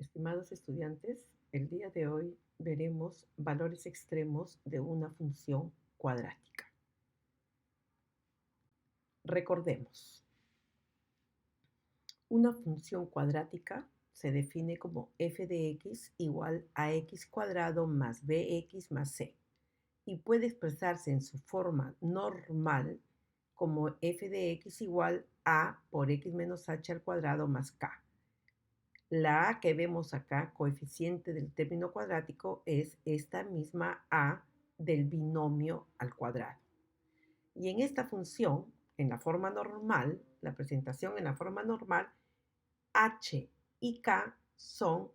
Estimados estudiantes, el día de hoy veremos valores extremos de una función cuadrática. Recordemos, una función cuadrática se define como f de x igual a x cuadrado más bx más c y puede expresarse en su forma normal como f de x igual a por x menos h al cuadrado más k. La a que vemos acá, coeficiente del término cuadrático, es esta misma a del binomio al cuadrado. Y en esta función, en la forma normal, la presentación en la forma normal, h y k son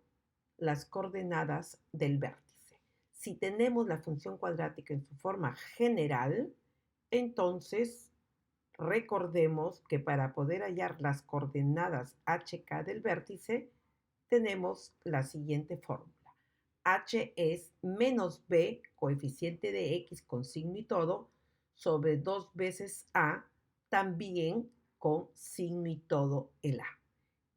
las coordenadas del vértice. Si tenemos la función cuadrática en su forma general, entonces recordemos que para poder hallar las coordenadas hk del vértice, tenemos la siguiente fórmula. H es menos b, coeficiente de x con signo y todo, sobre 2 veces a, también con signo y todo el a.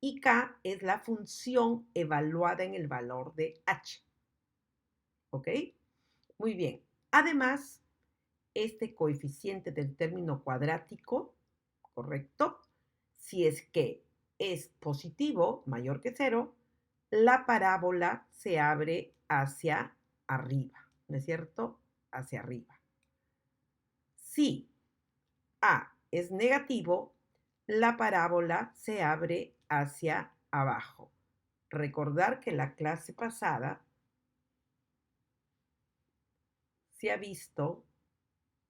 Y k es la función evaluada en el valor de h. ¿Ok? Muy bien. Además, este coeficiente del término cuadrático, ¿correcto? Si es que es positivo, mayor que 0, la parábola se abre hacia arriba, ¿no es cierto? Hacia arriba. Si a es negativo, la parábola se abre hacia abajo. Recordar que la clase pasada se ha visto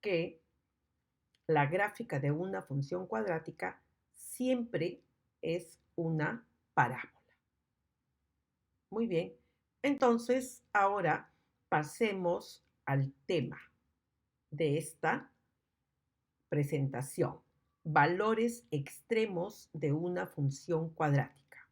que la gráfica de una función cuadrática siempre es una parábola. Muy bien, entonces ahora pasemos al tema de esta presentación, valores extremos de una función cuadrática.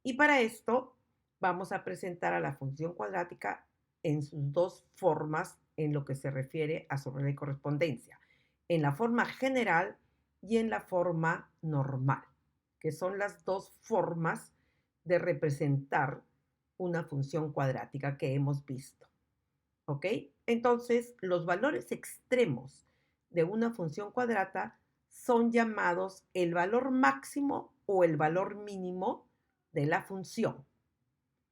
Y para esto vamos a presentar a la función cuadrática en sus dos formas en lo que se refiere a su regla de correspondencia, en la forma general y en la forma normal, que son las dos formas de representar una función cuadrática que hemos visto. ¿Ok? Entonces, los valores extremos de una función cuadrata son llamados el valor máximo o el valor mínimo de la función.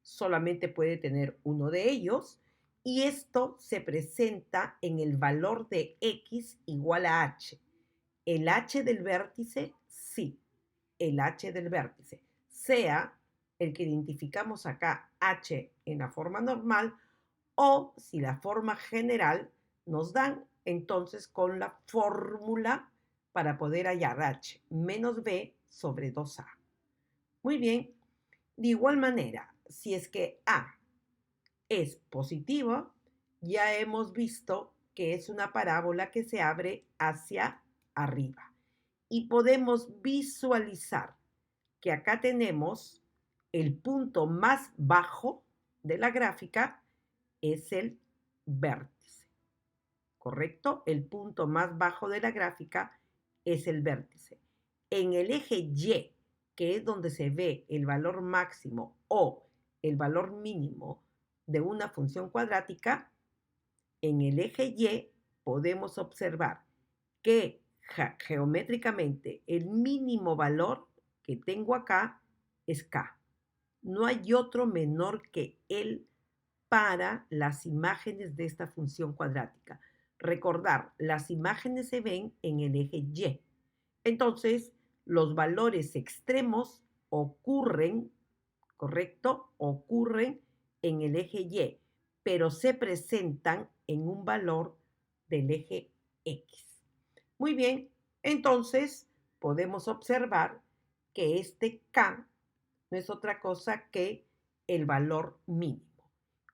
Solamente puede tener uno de ellos y esto se presenta en el valor de x igual a h. El h del vértice, sí, el h del vértice, sea el que identificamos acá, h en la forma normal, o si la forma general nos dan entonces con la fórmula para poder hallar h menos b sobre 2a. Muy bien, de igual manera, si es que a es positivo, ya hemos visto que es una parábola que se abre hacia arriba. Y podemos visualizar que acá tenemos el punto más bajo de la gráfica es el vértice, ¿correcto? El punto más bajo de la gráfica es el vértice. En el eje Y, que es donde se ve el valor máximo o el valor mínimo de una función cuadrática, en el eje Y podemos observar que geométricamente el mínimo valor que tengo acá es K. No hay otro menor que él para las imágenes de esta función cuadrática. Recordar, las imágenes se ven en el eje Y. Entonces, los valores extremos ocurren, ¿correcto? Ocurren en el eje Y, pero se presentan en un valor del eje X. Muy bien, entonces podemos observar que este K no es otra cosa que el valor mínimo.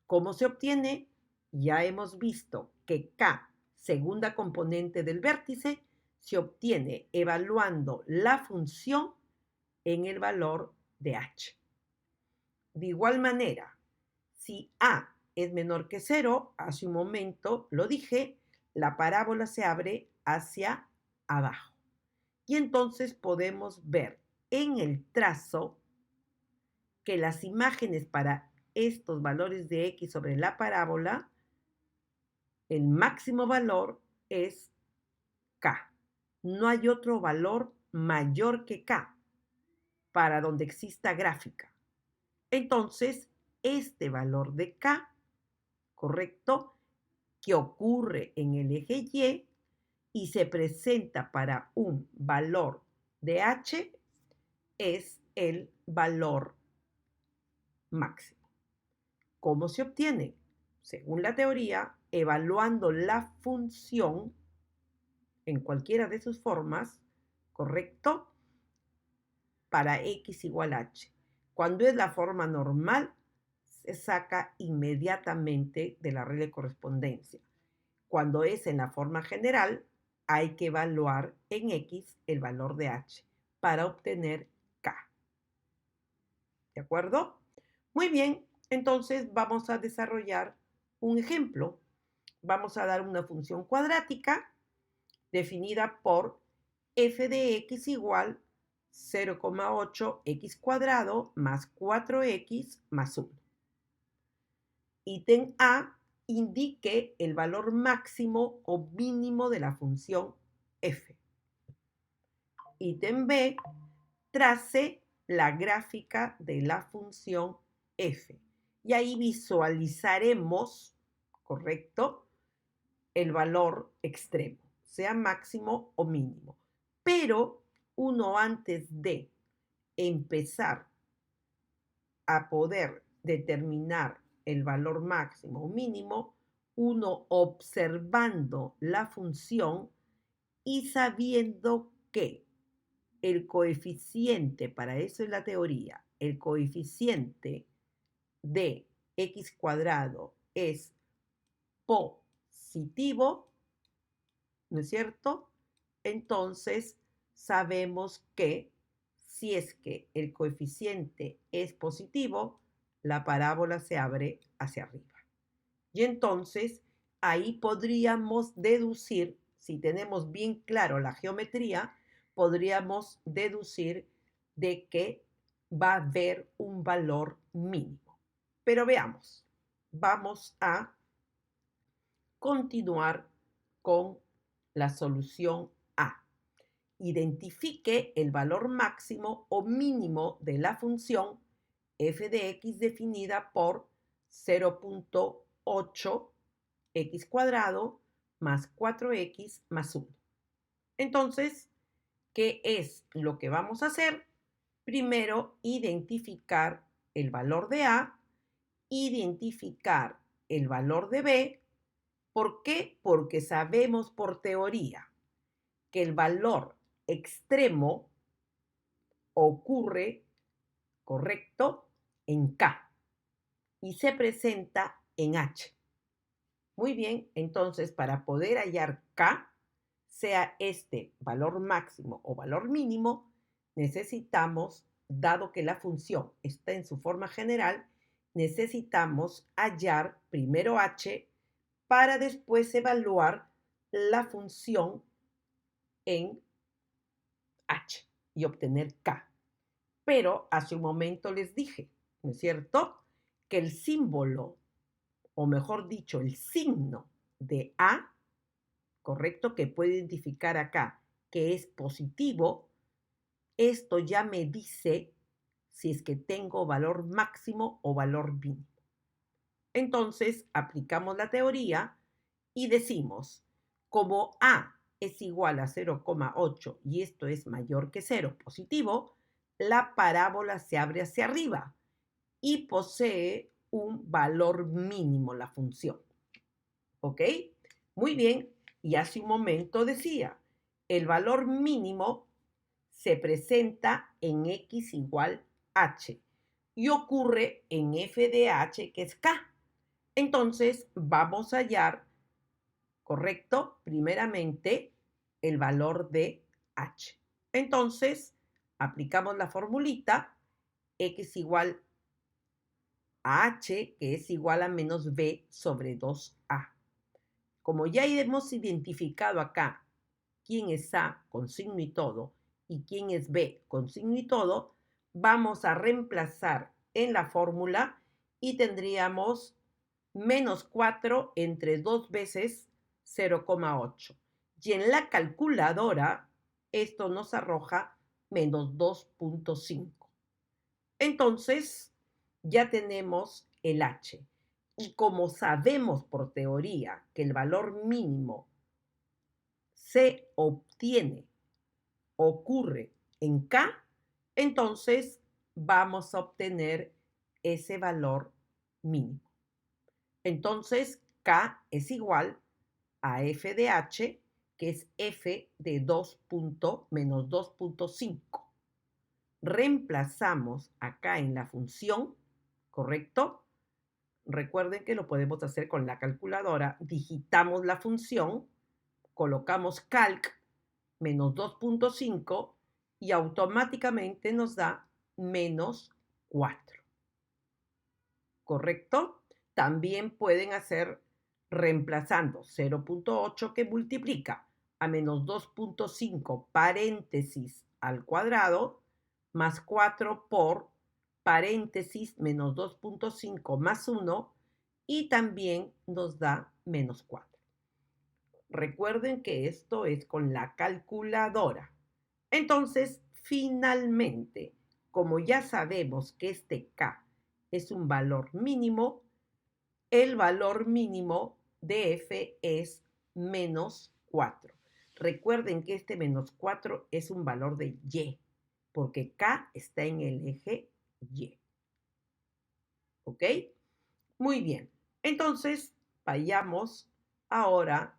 ¿Cómo se obtiene? Ya hemos visto que K, segunda componente del vértice, se obtiene evaluando la función en el valor de h. De igual manera, si a es menor que 0, hace un momento lo dije, la parábola se abre hacia abajo. Y entonces podemos ver en el trazo que las imágenes para estos valores de x sobre la parábola, el máximo valor es k. No hay otro valor mayor que k para donde exista gráfica. Entonces, este valor de k, ¿correcto?, que ocurre en el eje y se presenta para un valor de h, es el valor máximo. ¿Cómo se obtiene? Según la teoría, evaluando la función en cualquiera de sus formas, ¿correcto?, para x igual a h. Cuando es la forma normal, se saca inmediatamente de la regla de correspondencia. Cuando es en la forma general, hay que evaluar en x el valor de h para obtener k. ¿De acuerdo? Muy bien, entonces vamos a desarrollar un ejemplo. Vamos a dar una función cuadrática definida por f de x igual 0,8x cuadrado más 4x más 1. Ítem A, indique el valor máximo o mínimo de la función f. Ítem B, trace la gráfica de la función f. Y ahí visualizaremos, ¿correcto?, el valor extremo, sea máximo o mínimo. Pero uno, antes de empezar a poder determinar el valor máximo o mínimo, uno, observando la función y sabiendo que el coeficiente, para eso es la teoría, el coeficiente de x cuadrado es positivo, ¿no es cierto? Entonces sabemos que si es que el coeficiente es positivo, la parábola se abre hacia arriba. Y entonces ahí podríamos deducir, si tenemos bien claro la geometría, podríamos deducir de que va a haber un valor mínimo. Pero veamos, vamos a continuar con la solución A. Identifique el valor máximo o mínimo de la función f de x definida por 0.8x cuadrado más 4x más 1. Entonces, ¿qué es lo que vamos a hacer? Primero, identificar el valor de A, identificar el valor de B. ¿Por qué? Porque sabemos por teoría que el valor extremo ocurre, ¿correcto?, en K y se presenta en H. Muy bien, entonces para poder hallar K, sea este valor máximo o valor mínimo, necesitamos, dado que la función está en su forma general, necesitamos hallar primero H para después evaluar la función en H y obtener K. Pero hace un momento les dije, ¿no es cierto?, que el símbolo, o mejor dicho, el signo de A, correcto, que puedo identificar acá, que es positivo, esto ya me dice si es que tengo valor máximo o valor mínimo. Entonces, aplicamos la teoría y decimos, como A es igual a 0,8 y esto es mayor que 0, positivo, la parábola se abre hacia arriba y posee un valor mínimo la función. ¿Ok? Muy bien. Y hace un momento decía, el valor mínimo se presenta en x igual h y ocurre en f de h, que es k. Entonces, vamos a hallar, ¿correcto?, primeramente, el valor de h. Entonces, aplicamos la formulita, x igual a h, que es igual a menos b sobre 2a. Como ya hemos identificado acá quién es a con signo y todo y quién es b con signo y todo, vamos a reemplazar en la fórmula y tendríamos menos 4 entre 2 veces 0,8. Y en la calculadora, esto nos arroja menos 2,5. Entonces, ya tenemos el H. Y como sabemos por teoría que el valor mínimo se obtiene, ocurre en K, entonces vamos a obtener ese valor mínimo. Entonces, K es igual a f de h, que es f de 2 menos 2,5. Reemplazamos acá en la función, ¿correcto? Recuerden que lo podemos hacer con la calculadora. Digitamos la función, colocamos calc menos 2,5 y automáticamente nos da menos 4. ¿Correcto? También pueden hacer reemplazando 0,8 que multiplica a menos 2,5 paréntesis al cuadrado más 4 por paréntesis menos 2,5 más 1 y también nos da menos 4. Recuerden que esto es con la calculadora. Entonces, finalmente, como ya sabemos que este K es un valor mínimo, el valor mínimo de f es menos 4. Recuerden que este menos 4 es un valor de y, porque K está en el eje y. ¿Ok? Muy bien. Entonces, vayamos ahora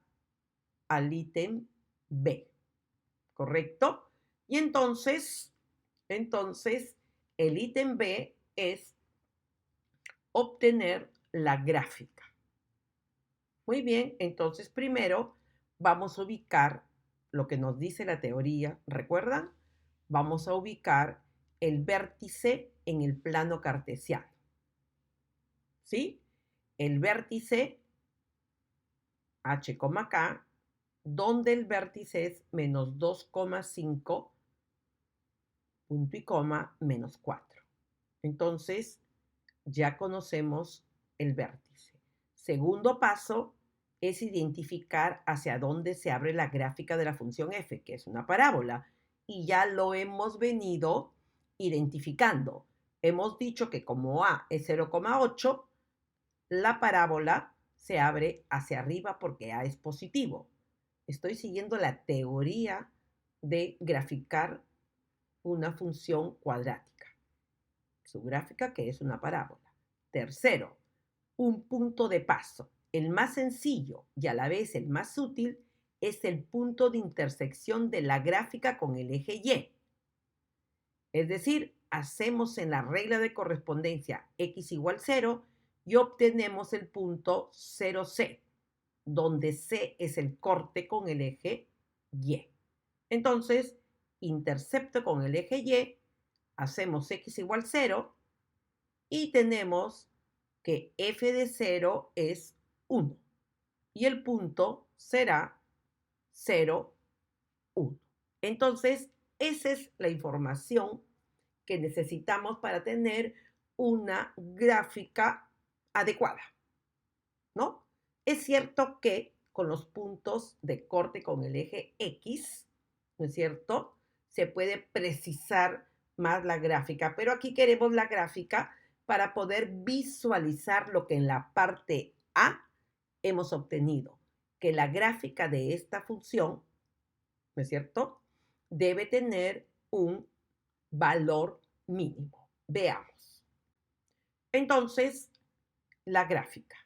al ítem B. ¿Correcto? Y entonces el ítem B es obtener la gráfica. Muy bien, entonces primero vamos a ubicar lo que nos dice la teoría. ¿Recuerdan? Vamos a ubicar el vértice en el plano cartesiano. ¿Sí? El vértice h, k, donde el vértice es menos 2,5, punto y coma, menos 4. Entonces, ya conocemos el vértice. Segundo paso es identificar hacia dónde se abre la gráfica de la función f, que es una parábola, y ya lo hemos venido identificando. Hemos dicho que como a es 0,8, la parábola se abre hacia arriba porque a es positivo. Estoy siguiendo la teoría de graficar una función cuadrática. Su gráfica, que es una parábola. Tercero, un punto de paso. El más sencillo y a la vez el más útil es el punto de intersección de la gráfica con el eje Y. Es decir, hacemos en la regla de correspondencia x igual 0 y obtenemos el punto 0C, donde C es el corte con el eje Y. Entonces, intercepto con el eje Y, hacemos x igual 0 y tenemos que f de 0 es 1 y el punto será 0, 1. Entonces, esa es la información que necesitamos para tener una gráfica adecuada, ¿no? Es cierto que con los puntos de corte con el eje X, ¿no es cierto? Se puede precisar más la gráfica, pero aquí queremos la gráfica para poder visualizar lo que en la parte A hemos obtenido, que la gráfica de esta función, ¿no es cierto? Debe tener un valor mínimo. Veamos. Entonces, la gráfica.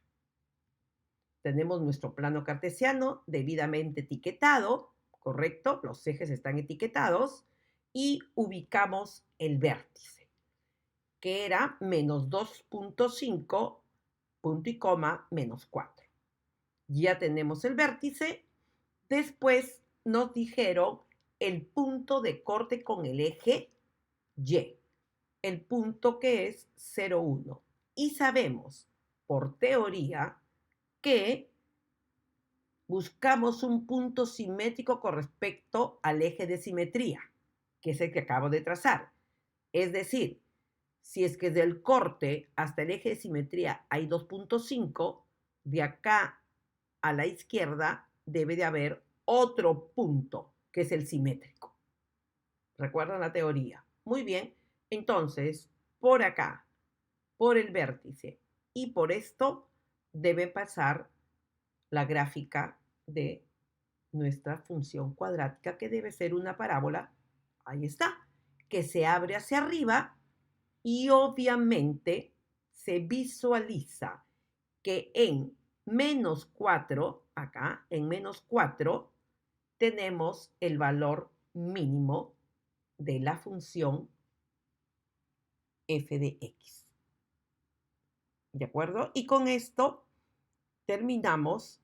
Tenemos nuestro plano cartesiano debidamente etiquetado, ¿correcto? Los ejes están etiquetados y ubicamos el vértice, que era menos 2,5, punto y coma, menos 4. Ya tenemos el vértice. Después nos dijeron el punto de corte con el eje Y, el punto que es 0,1. Y sabemos por teoría que buscamos un punto simétrico con respecto al eje de simetría, que es el que acabo de trazar. Es decir, Si es que del corte hasta el eje de simetría hay 2.5, de acá a la izquierda debe de haber otro punto, que es el simétrico. ¿Recuerdan la teoría? Muy bien. Entonces, por acá, por el vértice y por esto debe pasar la gráfica de nuestra función cuadrática, que debe ser una parábola, ahí está, que se abre hacia arriba y obviamente se visualiza que en -4, acá, en -4, tenemos el valor mínimo de la función f de x. ¿De acuerdo? Y con esto terminamos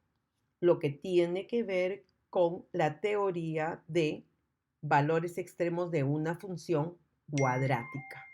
lo que tiene que ver con la teoría de valores extremos de una función cuadrática.